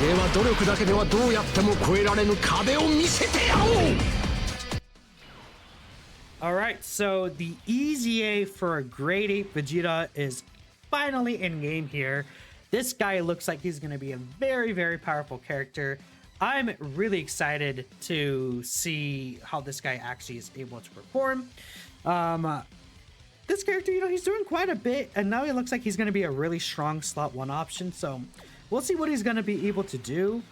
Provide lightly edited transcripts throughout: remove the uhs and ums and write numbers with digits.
では努力だけではどうやっても越えられぬ壁を見せてやろう。 Alright, so the EZA for a grade 8 Vegeta is finally in game here. This guy looks like he's going to be a very, very powerful character. I'm really excited to see how this guy actually is able to perform. This character, you know, he's doing quite a bit, and now he looks like he's going to be a really strong slot 1 option, so we'll see what he's going to be able to do.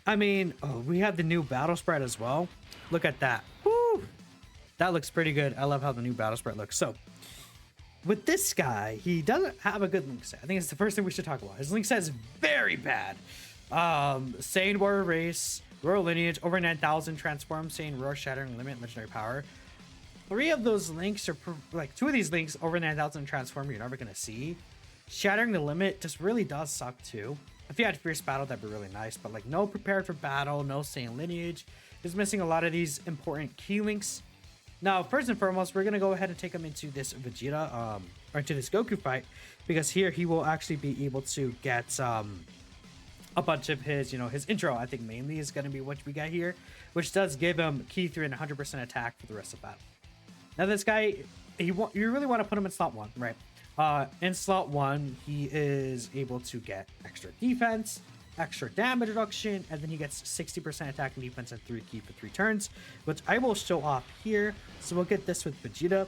I mean, oh, we have the new battle spread as well. Look at that. Woo! That looks pretty good. I love how the new battle spread looks. So, with this guy, he doesn't have a good link set. I think it's the first thing we should talk about. His link set is very bad. Saiyan Warrior Race, Royal Lineage, over 9,000 Transform, Saiyan Roar, Shattering Limit, Legendary Power. 3 of those links are, like, 2 of these links over 9,000 Transform you're never going to see. Shattering the Limit just really does suck too. If you had Fierce Battle, that'd be really nice. But, like, no Prepared for Battle, no Saiyan Lineage. Just missing a lot of these important key links. Now, first and foremost, we're going to go ahead and take him into this Vegeta, or into this Goku fight, because here he will actually be able to get a bunch of his, you know, his intro, I think mainly is going to be what we got here, which does give him Key 3 and 100% attack for the rest of battle. Now, this guy, you really want to put him in slot 1, right? In slot 1, he is able to get extra defense, extra damage reduction, and then he gets 60% attack and defense and 3 key for 3 turns, which I will show off here. So we'll get this with Vegeta.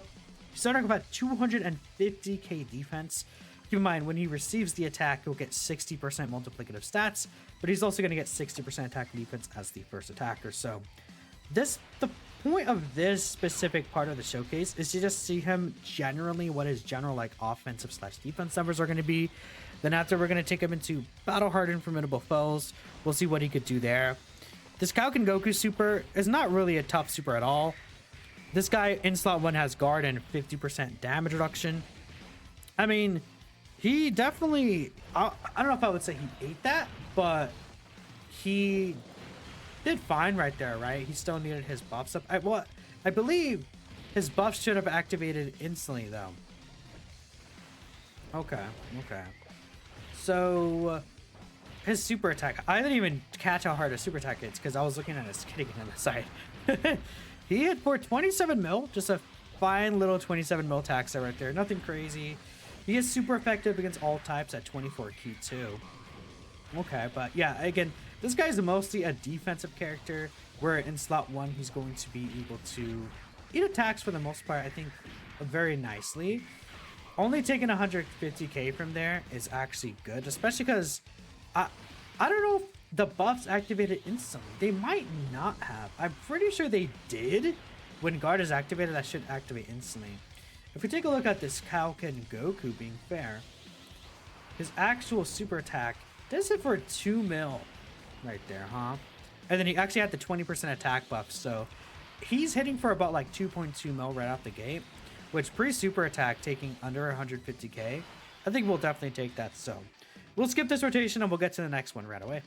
He's starting with about 250k defense. Keep in mind, when he receives the attack, he'll get 60% multiplicative stats, but he's also going to get 60% attack and defense as the first attacker. So the point of this specific part of the showcase is to just see him generally what his general like offensive / defense numbers are going to be. Then after, we're going to take him into Battle Hardened Formidable Foes. We'll see what he could do there. This Kaioken Goku super is not really a tough super at all. This guy in slot 1 has guard and 50% damage reduction. I mean, he definitely, I don't know if I would say he ate that, but he did fine right there, right? He still needed his buffs up. I believe his buffs should have activated instantly though. Okay. So, his super attack, I didn't even catch how hard his super attack hits because I was looking at his kitty on the side. He hit for 27 mil, just a fine little 27 mil attack set right there. Nothing crazy. He is super effective against all types at 24 key too. Okay, but yeah, again, this guy's mostly a defensive character, where in slot 1, he's going to be able to eat attacks for the most part, I think, very nicely. Only taking 150k from there is actually good, especially because I don't know if the buffs activated instantly. They might not have. I'm pretty sure they did. When guard is activated, that should activate instantly. If we take a look at this Kaioken Goku, being fair, his actual super attack does it for 2 mil right there, huh? And then he actually had the 20% attack buff, so he's hitting for about like 2.2 mil right off the gate. Which pre-super attack taking under 150k, I think we'll definitely take that. So we'll skip this rotation and we'll get to the next one right away.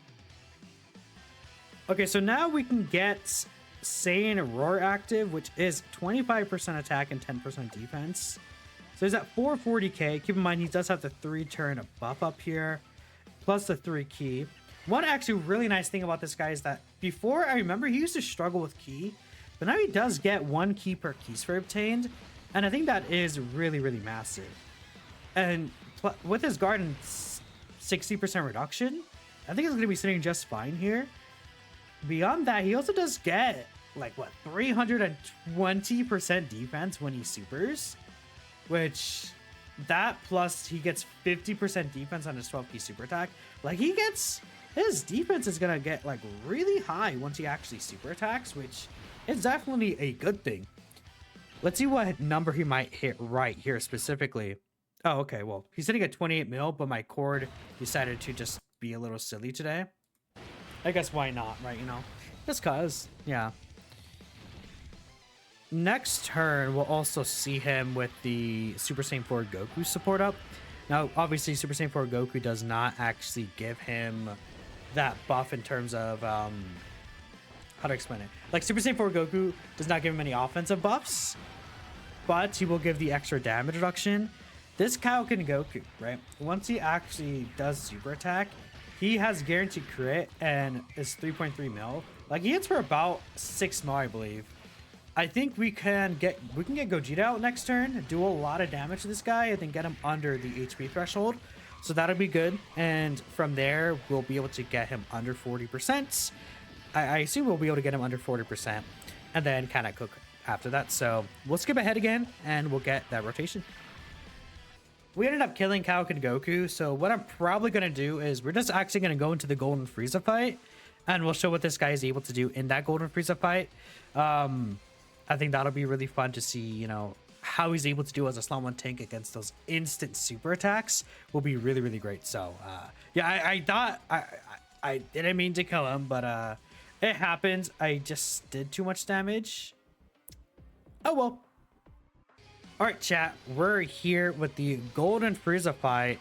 Okay, so now we can get Saiyan Roar active, which is 25% attack and 10% defense. So he's at 440k. Keep in mind, he does have the 3-turn buff up here, plus the 3 key. One actually really nice thing about this guy is that before, I remember he used to struggle with key, but now he does get 1 key per key sphere obtained. And I think that is really, really massive. And with his guard and 60% reduction, I think it's going to be sitting just fine here. Beyond that, he also does get, like, what, 320% defense when he supers. Which, that plus he gets 50% defense on his 12 key super attack. Like, his defense is going to get, like, really high once he actually super attacks, which is definitely a good thing. Let's see what number he might hit right here specifically. Oh, okay. Well, he's sitting at 28 mil, but my cord decided to just be a little silly today. I guess why not, right? You know, just cause, yeah. Next turn, we'll also see him with the Super Saiyan 4 Goku support up. Now, obviously, Super Saiyan 4 Goku does not actually give him that buff in terms of, how to explain it? Like, Super Saiyan 4 Goku does not give him any offensive buffs, but he will give the extra damage reduction. This Kaioken Goku, right? Once he actually does super attack, he has guaranteed crit and is 3.3 mil. Like, he hits for about 6 mil, I believe. I think we can get Gogeta out next turn, do a lot of damage to this guy, and then get him under the HP threshold. So that'll be good. And from there, we'll be able to get him under 40%. I assume we'll be able to get him under 40%, and then kind of cook after that. So we'll skip ahead again, and we'll get that rotation. We ended up killing Kauk and Goku, so what I'm probably going to do is we're just actually going to go into the Golden Frieza fight, and we'll show what this guy is able to do in that Golden Frieza fight. I think that'll be really fun to see, you know, how he's able to do as a slot 1 tank against those instant super attacks will be really, really great. So, yeah, I thought I didn't mean to kill him, but it happens. I just did too much damage. Oh, well. All right, chat, we're here with the Golden Frieza fight.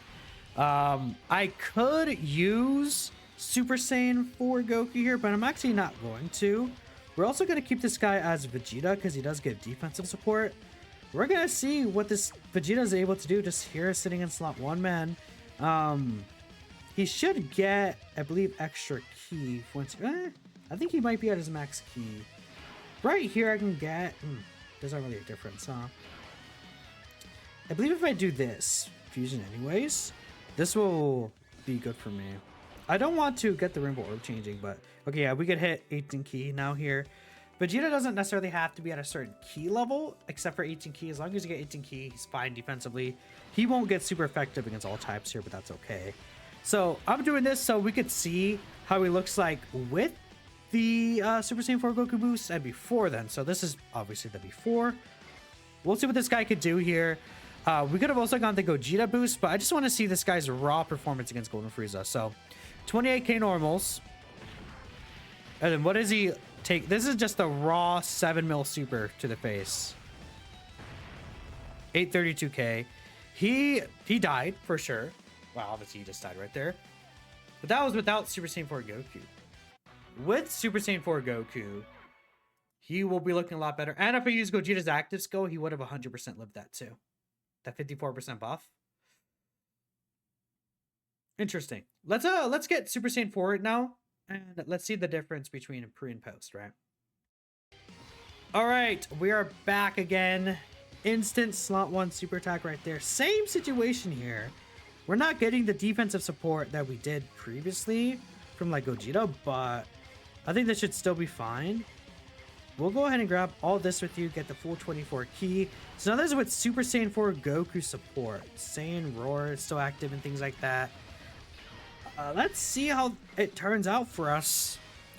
I could use Super Saiyan 4 Goku here, but I'm actually not going to. We're also going to keep this guy as Vegeta because he does give defensive support. We're going to see what this Vegeta is able to do just here sitting in slot 1, man. He should get, I believe, extra ki. Once, I think he might be at his max ki. Right here I can get... there's not really a difference, huh? I believe if I do this, fusion anyways, this will be good for me. I don't want to get the rainbow orb changing, but okay, yeah, we could hit 18 ki now here. Vegeta doesn't necessarily have to be at a certain ki level, except for 18 ki. As long as you get 18 ki, he's fine defensively. He won't get super effective against all types here, but that's okay. So I'm doing this so we could see how he looks like with the Super Saiyan 4 Goku boost and before then. So this is obviously the before. We'll see what this guy could do here. We could have also gone the Gogeta boost, but I just want to see this guy's raw performance against Golden Frieza. So 28k normals. And then what does he take? This is just the raw 7 mil super to the face. 832k. He died for sure. Wow, obviously he just died right there. But that was without Super Saiyan 4 Goku. With Super Saiyan 4 Goku, he will be looking a lot better. And if I use Gogeta's active skill, he would have 100% lived that too. That 54% buff. Interesting. Let's get Super Saiyan 4 now, and let's see the difference between pre and post, right? All right, we are back again. Instant slot 1 super attack right there. Same situation here. We're not getting the defensive support that we did previously from like Gogeta, but I think this should still be fine. We'll go ahead and grab all this with you, get the full 24 ki. So now this is with Super Saiyan 4 Goku support. Saiyan Roar is still active and things like that. Let's see how it turns out for us.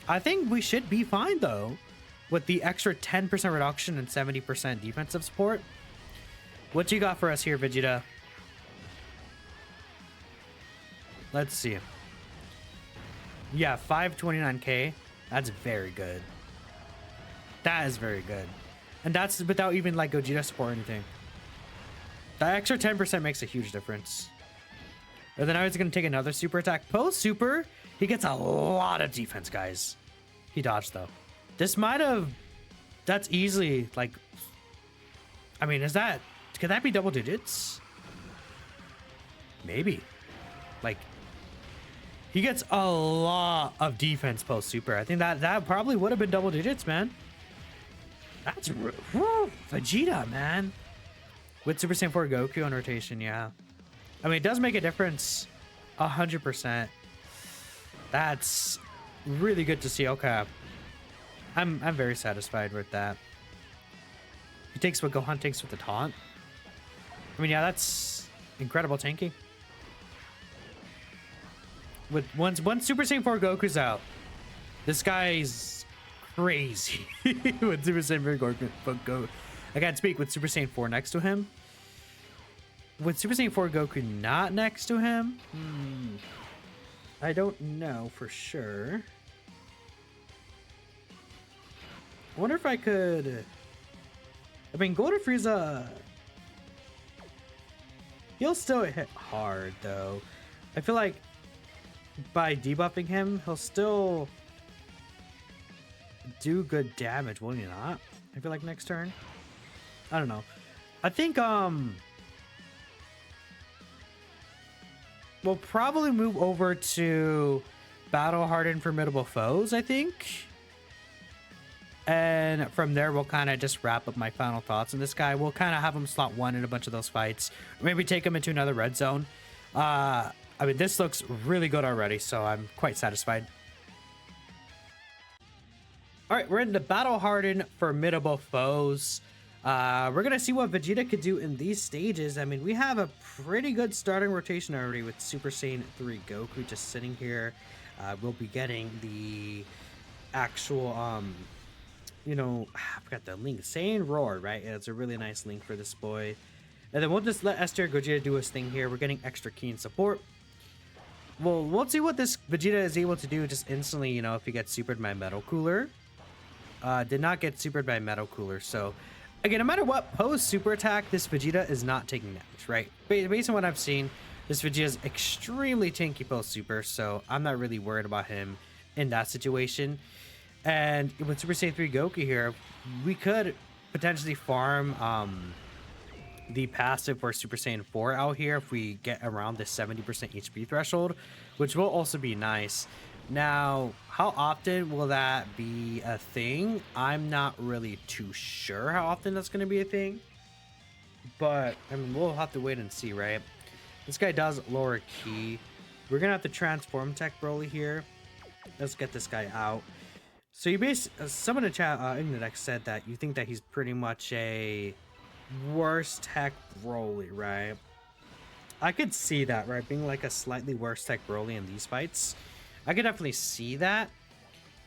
I think we should be fine though, with the extra 10% reduction and 70% defensive support. What you got for us here, Vegeta? Let's see. Yeah, 529k. That's very good. That is very good. And that's without even like Gogeta support or anything. That extra 10% makes a huge difference. And then I was going to take another super attack. Post super, he gets a lot of defense, guys. He dodged though. This might have... That's easily like... I mean, is that... Could that be double digits? Maybe. Like... He gets a lot of defense post super. I think that probably would have been double digits, man. That's whew, Vegeta, man. With Super Saiyan 4 Goku on rotation, yeah. I mean, it does make a difference. 100%. That's really good to see. Okay. I'm very satisfied with that. He takes what Gohan takes with the taunt. I mean, yeah, that's incredible tanking. With once Super Saiyan 4 Goku's out, this guy's crazy. With Super Saiyan 4 Goku, I can't speak with Super Saiyan 4 next to him. With Super Saiyan 4 Goku not next to him, I don't know for sure. I wonder if I could... I mean, Golden Frieza... He'll still hit hard, though. I feel like by debuffing him, he'll still do good damage, will he not? I feel like next turn. I don't know. I think, we'll probably move over to battle hardened formidable foes, I think. And from there, we'll kind of just wrap up my final thoughts on this guy. We'll kind of have him slot 1 in a bunch of those fights. Maybe take him into another red zone. I mean, this looks really good already, so I'm quite satisfied. All right, we're in the battle hardened formidable foes. We're going to see what Vegeta could do in these stages. I mean, we have a pretty good starting rotation already with Super Saiyan 3 Goku just sitting here. We'll be getting the actual... you know, I forgot the link. Saiyan Roar, right? Yeah, it's a really nice link for this boy. And then we'll just let Esther Gogeta do his thing here. We're getting extra keen support. Well, we'll see what this Vegeta is able to do just instantly, you know, if he gets supered by Metal Cooler. Did not get supered by Metal Cooler. So, again, no matter what, post super attack, this Vegeta is not taking damage, right? Based on what I've seen, this Vegeta is extremely tanky post super. So, I'm not really worried about him in that situation. And with Super Saiyan 3 Goku here, we could potentially farm the passive for Super Saiyan 4 out here if we get around the 70% HP threshold, which will also be nice. Now, how often will that be a thing? I'm not really too sure how often that's going to be a thing. But, I mean, we'll have to wait and see, right? This guy does lower key. We're going to have to transform tech Broly here. Let's get this guy out. So you someone in the chat, Ignidex said that you think that he's pretty much a worse tech Broly, right? I could see that, right? Being like a slightly worse tech Broly in these fights. I could definitely see that.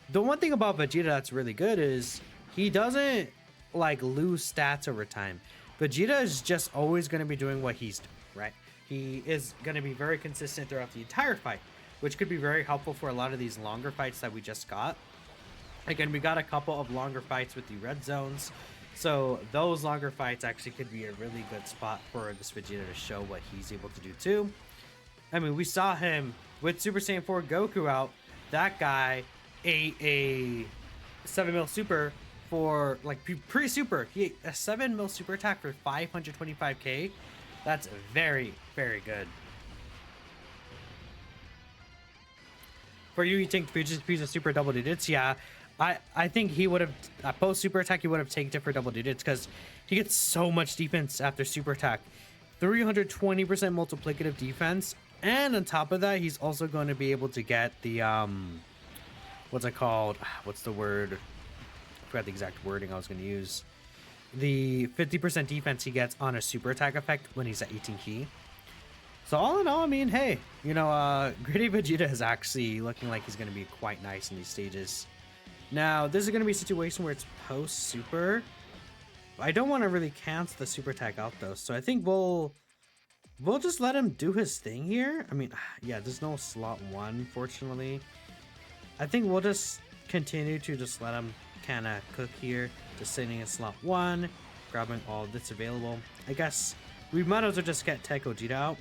The one thing about Vegeta that's really good is he doesn't like lose stats over time. Vegeta is just always going to be doing what he's doing, right? He is going to be very consistent throughout the entire fight, which could be very helpful for a lot of these longer fights that we just got. Again, we got a couple of longer fights with the red zones, so those longer fights actually could be a really good spot for this Vegeta to show what he's able to do too. I mean, we saw him with Super Saiyan 4 Goku out. That guy ate a 7 mil super for like pre-super. He ate a 7 mil super attack for 525k. That's very, very good. For you, think Vegeta's super double digits? Yeah. I think he would have, post super attack, he would have taken it for double digits because he gets so much defense after super attack. 320% multiplicative defense. And on top of that, he's also going to be able to get the, what's it called? What's the word? I forgot the exact wording I was going to use. The 50% defense he gets on a super attack effect when he's at 18 key. So all in all, I mean, hey, you know, Gritty Vegeta is actually looking like he's going to be quite nice in these stages. Now, this is going to be a situation where it's post-super. I don't want to really cancel the super attack out, though. So I think we'll just let him do his thing here. I mean, yeah, there's no slot 1, fortunately. I think we'll just continue to just let him kind of cook here. Just sitting in slot 1, grabbing all that's available. I guess we might as well just get Tech Gogeta out.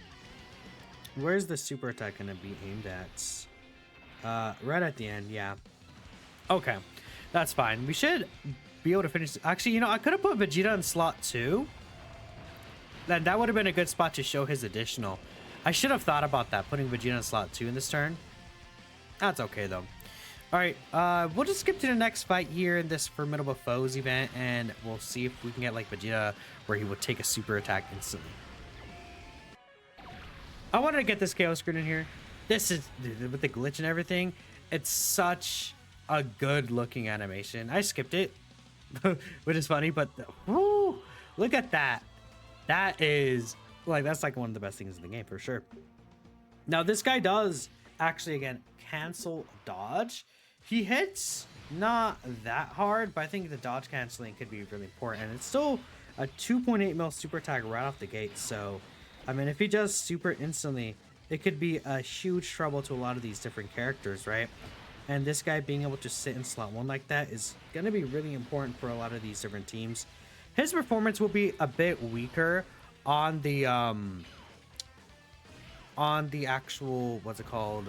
Where's the super attack going to be aimed at? Right at the end, yeah. Okay, that's fine. We should be able to finish. Actually, you know, I could have put Vegeta in slot 2. That would have been a good spot to show his additional. I should have thought about that, putting Vegeta in slot 2 in this turn. That's okay, though. All right, we'll just skip to the next fight here in this Formidable Foes event, and we'll see if we can get, like, Vegeta, where he would take a super attack instantly. I wanted to get this Chaos Grid in here. This is, with the glitch and everything, it's such a good looking animation. I skipped it, which is funny, but whoo, look at that. That is, like, that's like one of the best things in the game for sure. Now, this guy does actually, again, cancel dodge. He hits not that hard, but I think the dodge canceling could be really important. And it's still a 2.8 mil super attack right off the gate. So, I mean, if he does super instantly, it could be a huge trouble to a lot of these different characters, right? And this guy being able to sit in slot 1 like that is going to be really important for a lot of these different teams. His performance will be a bit weaker on the actual, what's it called,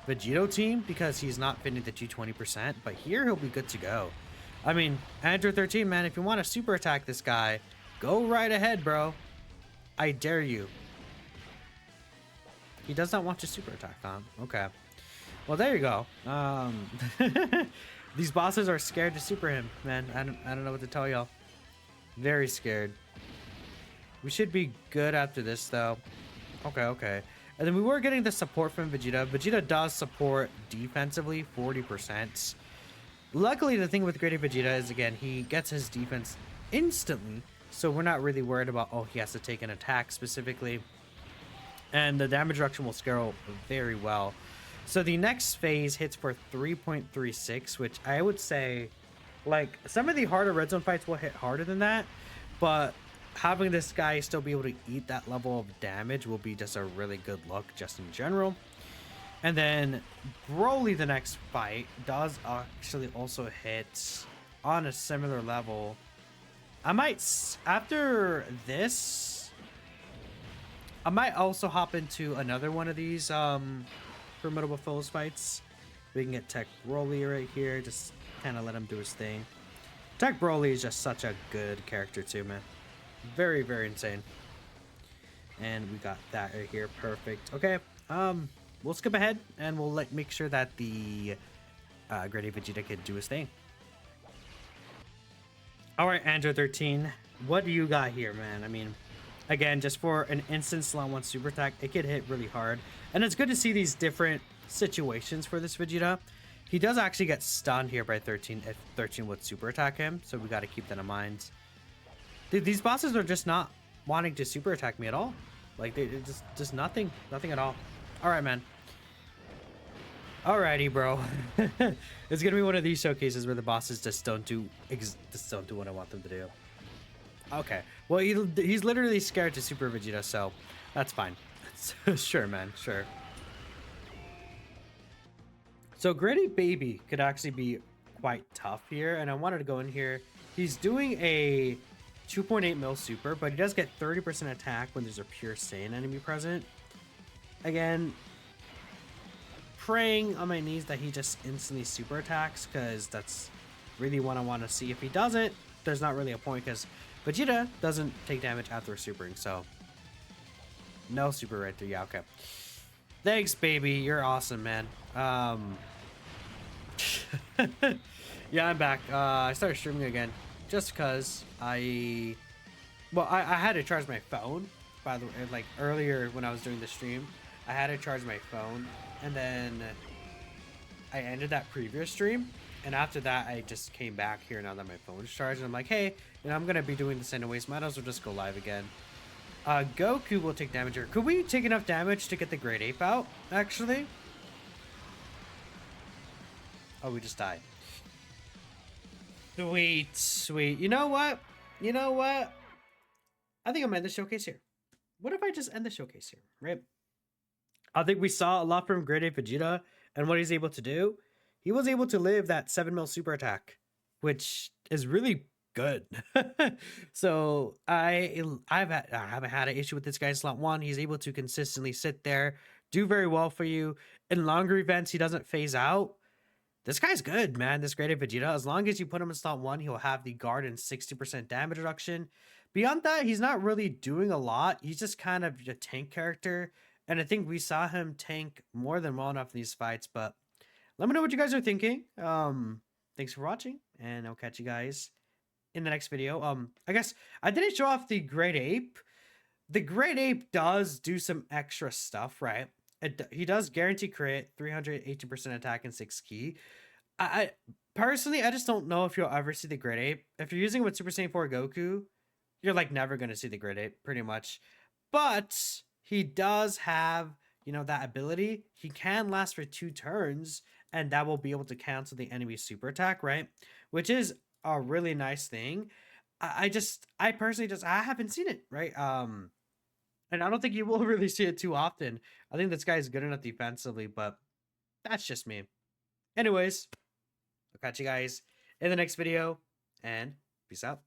Vegito team, because he's not fitting the 220%, but here he'll be good to go. I mean, Andrew 13, man, if you want to super attack this guy, go right ahead, bro. I dare you. He does not want to super attack, huh? Okay. Well, there you go. These bosses are scared to super him, man. I don't know what to tell y'all. Very scared. We should be good after this, though. Okay, okay. And then we were getting the support from Vegeta. Vegeta does support defensively 40%. Luckily, the thing with Great Ape Vegeta is, again, he gets his defense instantly. So we're not really worried about, oh, he has to take an attack specifically. And the damage reduction will scale very well. So the next phase hits for 3.36, which I would say, like, some of the harder red zone fights will hit harder than that. But having this guy still be able to eat that level of damage will be just a really good look just in general. And then Broly, the next fight, does actually also hit on a similar level. I might, after this, I might also hop into another one of these Formidable Foes fights. We can get Tech Broly right here, just kind of let him do his thing. Tech Broly is just such a good character too, man. Very, very insane. And we got that right here, perfect. Okay, we'll skip ahead and we'll make sure that the Great Ape Vegeta can do his thing. All right, Android 13, what do you got here, man? I mean, again, just for an instant slot 1 super attack, it could hit really hard. And it's good to see these different situations for this Vegeta. He does actually get stunned here by 13 if 13 would super attack him, so we got to keep that in mind. These bosses are just not wanting to super attack me at all. Like, they just nothing at all. All right, man. Alrighty, bro. It's gonna be one of these showcases where the bosses just don't do what I want them to do. Okay. Well, he's literally scared to super Vegeta, so that's fine. Sure, man. Sure. So Great Ape Baby could actually be quite tough here, and I wanted to go in here. He's doing a 2.8 mil super, but he does get 30% attack when there's a pure Saiyan enemy present. Again, praying on my knees that he just instantly super attacks, because that's really what I want to see. If he doesn't, there's not really a point, because Vegeta doesn't take damage after supering, so no super right there. Yeah, okay. Thanks, baby. You're awesome, man. Yeah, I'm back. I started streaming again just because I had to charge my phone. By the way, like earlier when I was doing the stream, I had to charge my phone, and then I ended that previous stream. And after that, I just came back here now that my phone's charged. And I'm like, hey, you know, I'm gonna be doing this anyways. Might as well just go live again. Goku will take damage here. Could we take enough damage to get the Great Ape out, actually? Oh, we just died. Sweet, sweet. You know what? You know what? I think I'm gonna end the showcase here. What if I just end the showcase here, right? I think we saw a lot from Great Ape Vegeta and what he's able to do. He was able to live that 7 mil super attack, which is really good. So I haven't had an issue with this guy in slot 1. He's able to consistently sit there, do very well for you. In longer events, he doesn't phase out. This guy's good, man. This Great Ape Vegeta. As long as you put him in slot 1, he'll have the guard and 60% damage reduction. Beyond that, he's not really doing a lot. He's just kind of a tank character. And I think we saw him tank more than well enough in these fights, but let me know what you guys are thinking. Thanks for watching, and I'll catch you guys in the next video. I guess I didn't show off the Great Ape. The Great Ape does do some extra stuff, right? He does guarantee crit, 318% attack, and 6 key. I personally, I just don't know if you'll ever see the Great Ape. If you're using it with Super Saiyan 4 Goku, you're like never going to see the Great Ape, pretty much. But he does have, you know, that ability. He can last for 2 turns, and that will be able to cancel the enemy's super attack, right? Which is a really nice thing. I personally I haven't seen it, right? And I don't think you will really see it too often. I think this guy's good enough defensively, but that's just me. Anyways, I'll catch you guys in the next video, and peace out.